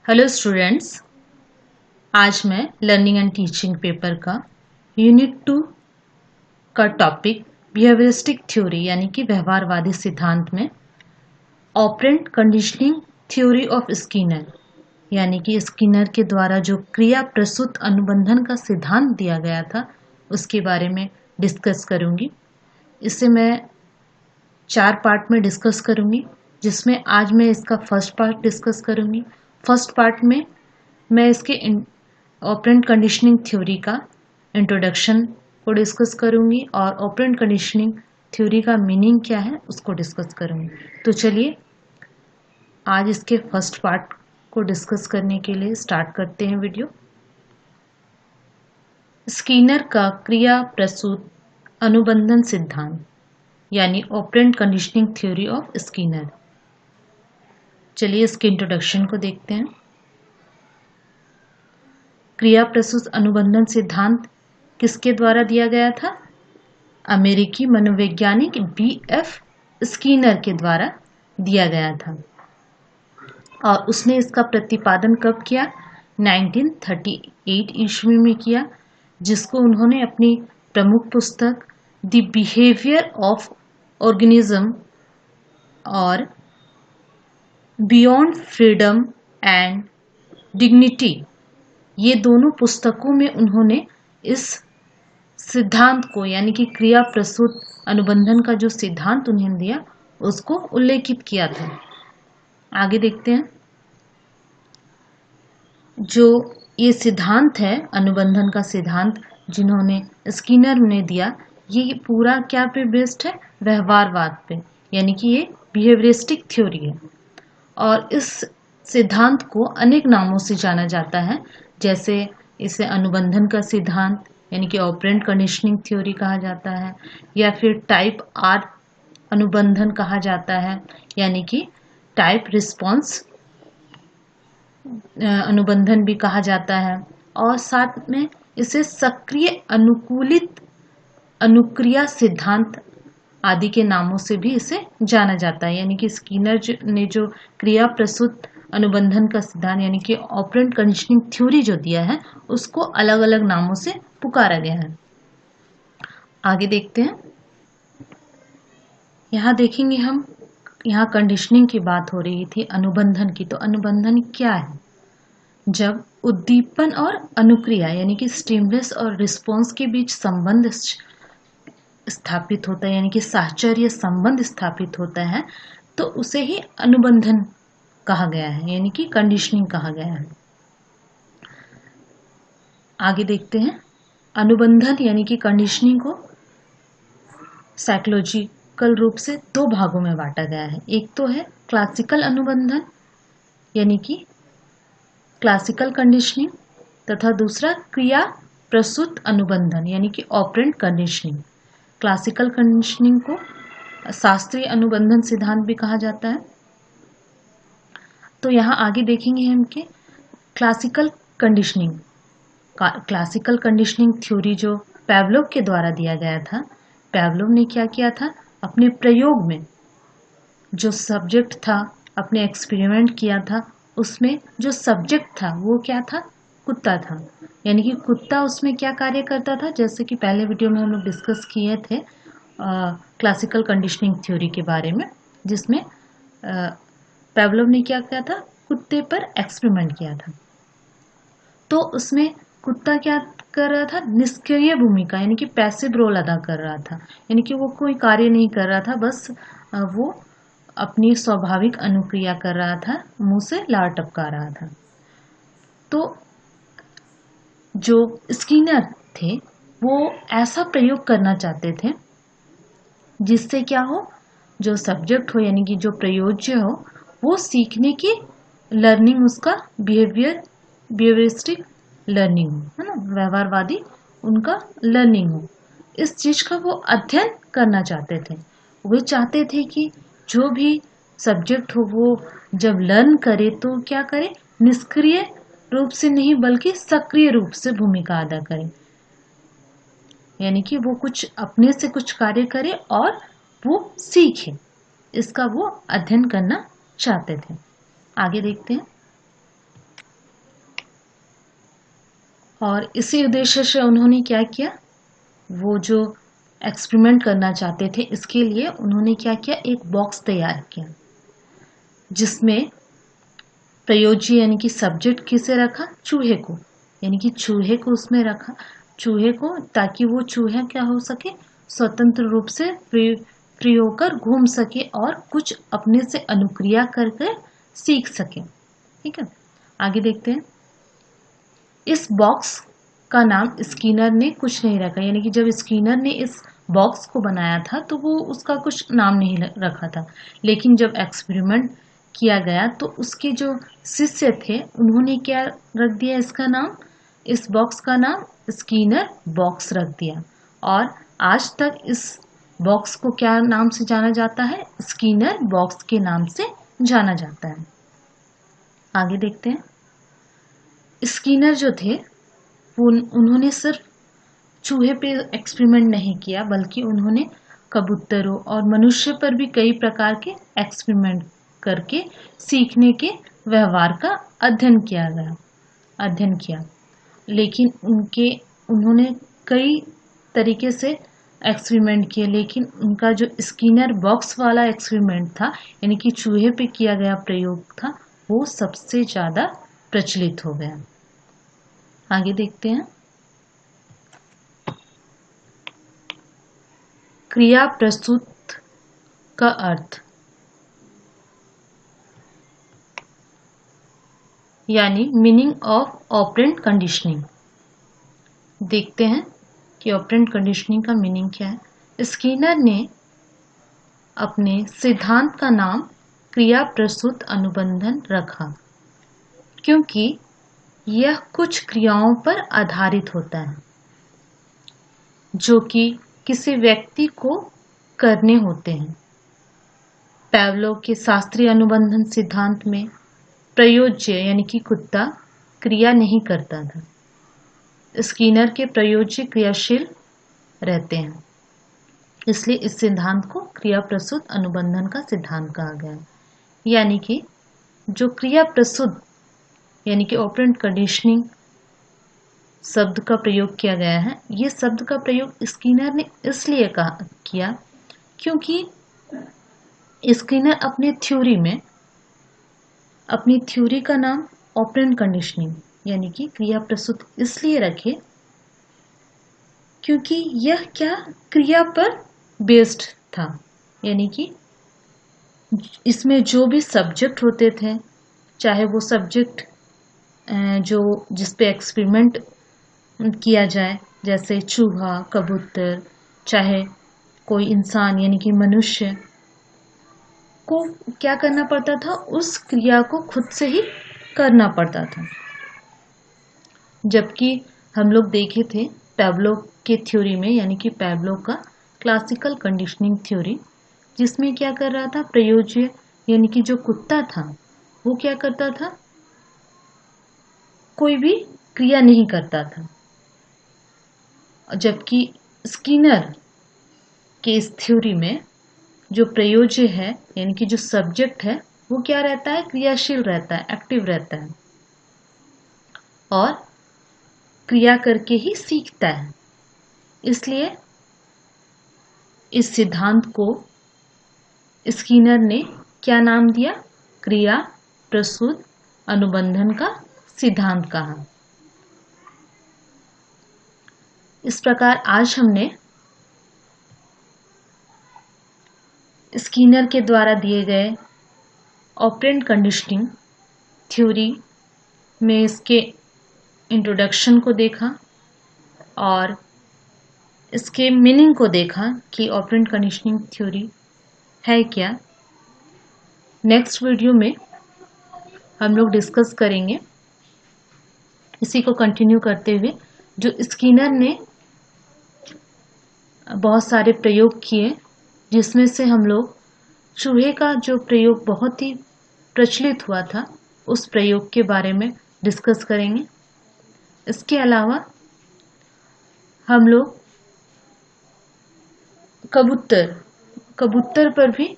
Hello students, आज मैं learning and teaching paper का यूनिट 2 का टॉपिक बिहेवियरिस्टिक थ्योरी यानी कि व्यवहारवादी सिद्धांत में operant conditioning theory of Skinner यानी कि स्किनर के द्वारा जो क्रिया प्रसूत अनुबंधन का सिद्धांत दिया गया था उसके बारे में डिस्कस करूंगी। इसे मैं 4 पार्ट में डिस्कस करूंगी, जिसमें आज मैं इसका फर्स्ट पार्ट डिस्कस करूंगी। फर्स्ट पार्ट में मैं इसके ऑपरेंट कंडीशनिंग थ्योरी का इंट्रोडक्शन को डिस्कस करूंगी और ऑपरेंट कंडीशनिंग थ्योरी का मीनिंग क्या है उसको डिस्कस करूंगी। तो चलिए आज इसके फर्स्ट पार्ट को डिस्कस करने के लिए स्टार्ट करते हैं वीडियो। स्किनर का क्रिया प्रसूत अनुबंधन सिद्धांत यानी operant conditioning theory of Skinner. चलिए इसके इंट्रोडक्शन को देखते हैं। क्रिया प्रसूत अनुबंधन सिद्धांत किसके द्वारा दिया गया था? अमेरिकी मनोवैज्ञानिक B.F. स्किनर के द्वारा दिया गया था और उसने इसका प्रतिपादन कब किया? 1938 ईस्वी में किया, जिसको उन्होंने अपनी प्रमुख पुस्तक द बिहेवियर ऑफ ऑर्गेनिज्म और बियॉन्ड फ्रीडम एंड डिग्निटी, ये दोनों पुस्तकों में उन्होंने इस सिद्धांत को यानी कि क्रिया प्रसूत अनुबंधन का जो सिद्धांत उन्हें दिया उसको उल्लेखित किया था। आगे देखते हैं। जो ये सिद्धांत है अनुबंधन का सिद्धांत जिन्होंने स्किनर ने दिया, ये पूरा क्या पे बेस्ड है? व्यवहारवाद पे, यानी कि ये बिहेवियरिस्टिक थ्योरी है और इस सिद्धांत को अनेक नामों से जाना जाता है, जैसे इसे अनुबंधन का सिद्धांत यानी कि ऑपरेंट कंडीशनिंग थ्योरी कहा जाता है, या फिर टाइप आर अनुबंधन कहा जाता है यानी कि टाइप रिस्पॉन्स अनुबंधन भी कहा जाता है, और साथ में इसे सक्रिय अनुकूलित अनुक्रिया सिद्धांत आदि के नामों से भी इसे जाना जाता है। यानी कि स्किनर ने जो क्रिया प्रसूत अनुबंधन का सिद्धांत यानी कि ऑपरेंट कंडीशनिंग थ्योरी जो दिया है उसको अलग अलग नामों से पुकारा गया है। आगे देखते हैं। यहाँ देखेंगे हम, यहाँ कंडीशनिंग की बात हो रही थी अनुबंधन की। तो अनुबंधन क्या है? जब उद्दीपन और अनुक्रिया यानी कि स्टिमुलस और रिस्पॉन्स के बीच संबंध स्थापित होता है यानी कि साहचर्य संबंध स्थापित होता है, तो उसे ही अनुबंधन कहा गया है यानी कि कंडीशनिंग कहा गया है। आगे देखते हैं। अनुबंधन यानी कि कंडीशनिंग को साइकोलॉजिकल रूप से 2 भागों में बांटा गया है। एक तो है क्लासिकल अनुबंधन यानी कि क्लासिकल कंडीशनिंग, तथा दूसरा क्रिया प्रसूत अनुबंधन यानी कि ऑपरेंट कंडीशनिंग। क्लासिकल कंडीशनिंग को शास्त्रीय अनुबंधन सिद्धांत भी कहा जाता है। तो यहाँ आगे देखेंगे हम कि क्लासिकल कंडीशनिंग थ्योरी जो पैवलोव के द्वारा दिया गया था। पैवलोव ने क्या किया था? अपने प्रयोग में जो सब्जेक्ट था, अपने एक्सपेरिमेंट किया था, उसमें जो सब्जेक्ट था वो क्या था? कुत्ता था। यानी कि कुत्ता उसमें क्या कार्य करता था, जैसे कि पहले वीडियो में हम लोग डिस्कस किए थे क्लासिकल कंडीशनिंग थ्योरी के बारे में, जिसमें पैवलोव ने क्या किया था? कुत्ते पर एक्सपेरिमेंट किया था। तो उसमें कुत्ता क्या कर रहा था? निष्क्रिय भूमिका यानी कि पैसिव रोल अदा कर रहा था, यानी कि वो कोई कार्य नहीं कर रहा था, बस वो अपनी स्वाभाविक अनुक्रिया कर रहा था, मुंह से लार टपका रहा था। तो जो स्किनर थे वो ऐसा प्रयोग करना चाहते थे जिससे क्या हो, जो सब्जेक्ट हो यानी कि जो प्रयोज्य हो वो सीखने की लर्निंग, उसका बिहेवियरिस्टिक लर्निंग हो, है ना, व्यवहारवादी उनका लर्निंग हो। इस चीज का वो अध्ययन करना चाहते थे। वो चाहते थे कि जो भी सब्जेक्ट हो वो जब लर्न करे तो क्या करे? निष्क्रिय रूप से नहीं बल्कि सक्रिय रूप से भूमिका अदा करे, यानी कि वो कुछ अपने से कुछ कार्य करे और वो सीखे, इसका वो अध्ययन करना चाहते थे। आगे देखते हैं। और इसी उद्देश्य से उन्होंने क्या किया, वो जो एक्सपेरिमेंट करना चाहते थे इसके लिए उन्होंने क्या किया, एक बॉक्स तैयार किया जिसमें प्रयोज्य यानी कि सब्जेक्ट किसे रखा, चूहे को, यानी कि चूहे को उसमें रखा, चूहे को, ताकि वो चूहा क्या हो सके, स्वतंत्र रूप से फ्री होकर घूम सके और कुछ अपने से अनुक्रिया करके सीख सके। ठीक है, आगे देखते हैं। इस बॉक्स का नाम स्किनर ने कुछ नहीं रखा, यानी कि जब स्किनर ने इस बॉक्स को बनाया था तो वो उसका कुछ नाम नहीं रखा था, लेकिन जब एक्सपेरिमेंट किया गया तो उसके जो शिष्य थे उन्होंने क्या रख दिया, इसका नाम, इस बॉक्स का नाम स्किनर बॉक्स रख दिया। और आज तक इस बॉक्स को क्या नाम से जाना जाता है, स्किनर बॉक्स के नाम से जाना जाता है। आगे देखते हैं। स्किनर जो थे उन्होंने सिर्फ चूहे पे एक्सपेरिमेंट नहीं किया, बल्कि उन्होंने कबूतरों और मनुष्य पर भी कई प्रकार के एक्सपेरिमेंट करके सीखने के व्यवहार का अध्ययन किया। लेकिन उन्होंने कई तरीके से एक्सपेरिमेंट किए, लेकिन उनका जो स्किनर बॉक्स वाला एक्सपेरिमेंट था, यानी कि चूहे पे किया गया प्रयोग था, वो सबसे ज़्यादा प्रचलित हो गया। आगे देखते हैं। क्रिया प्रस्तुत का अर्थ, यानी मीनिंग ऑफ ऑपरेंट कंडीशनिंग। देखते हैं कि ऑपरेंट कंडीशनिंग का मीनिंग क्या है। स्किनर ने अपने सिद्धांत का नाम क्रिया प्रस्तुत अनुबंधन रखा, क्योंकि यह कुछ क्रियाओं पर आधारित होता है जो कि किसी व्यक्ति को करने होते हैं। पैवलोव के शास्त्रीय अनुबंधन सिद्धांत में प्रयोज्य यानी कि कुत्ता क्रिया नहीं करता था, स्किनर के प्रयोज्य क्रियाशील रहते हैं, इसलिए इस सिद्धांत को क्रिया प्रस्तुत अनुबंधन का सिद्धांत कहा गया है। यानी कि जो क्रिया प्रस्तुत यानी कि ऑपरेंट कंडीशनिंग शब्द का प्रयोग किया गया है, ये शब्द का प्रयोग स्किनर ने इसलिए किया क्योंकि स्किनर अपनी थ्योरी का नाम ऑपरेंट कंडीशनिंग यानी कि क्रिया प्रस्तुत इसलिए रखे क्योंकि यह क्या क्रिया पर बेस्ड था, यानी कि इसमें जो भी सब्जेक्ट होते थे, चाहे वो सब्जेक्ट जो जिस पे एक्सपेरिमेंट किया जाए, जैसे चूहा, कबूतर, चाहे कोई इंसान यानी कि मनुष्य को क्या करना पड़ता था, उस क्रिया को खुद से ही करना पड़ता था। जबकि हम लोग देखे थे पैवलोव के थ्योरी में, यानी कि पैवलोव का क्लासिकल कंडीशनिंग थ्योरी, जिसमें क्या कर रहा था, प्रयोज्य यानी कि जो कुत्ता था वो क्या करता था, कोई भी क्रिया नहीं करता था। जबकि स्किनर के इस थ्योरी में जो प्रयोज्य है यानी कि जो सब्जेक्ट है वो क्या रहता है, क्रियाशील रहता है, एक्टिव रहता है और क्रिया करके ही सीखता है। इसलिए इस सिद्धांत को स्किनर ने क्या नाम दिया, क्रिया प्रस्तुत अनुबंधन का सिद्धांत कहा। इस प्रकार आज हमने स्किनर के द्वारा दिए गए ऑपरेंट कंडीशनिंग थ्योरी में इसके इंट्रोडक्शन को देखा और इसके मीनिंग को देखा कि ऑपरेंट कंडीशनिंग थ्योरी है क्या। नेक्स्ट वीडियो में हम लोग डिस्कस करेंगे इसी को कंटिन्यू करते हुए, जो स्किनर ने बहुत सारे प्रयोग किए, जिसमें से हम लोग चूहे का जो प्रयोग बहुत ही प्रचलित हुआ था उस प्रयोग के बारे में डिस्कस करेंगे। इसके अलावा हम लोग कबूतर पर भी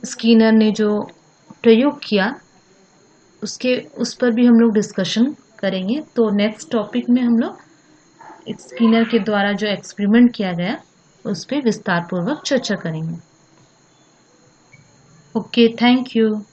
स्किनर ने जो प्रयोग किया उस पर भी हम लोग डिस्कशन करेंगे। तो नेक्स्ट टॉपिक में हम लोग स्किनर के द्वारा जो एक्सपेरिमेंट किया गया उस पर विस्तार पूर्वक चर्चा करेंगे। Okay, thank you.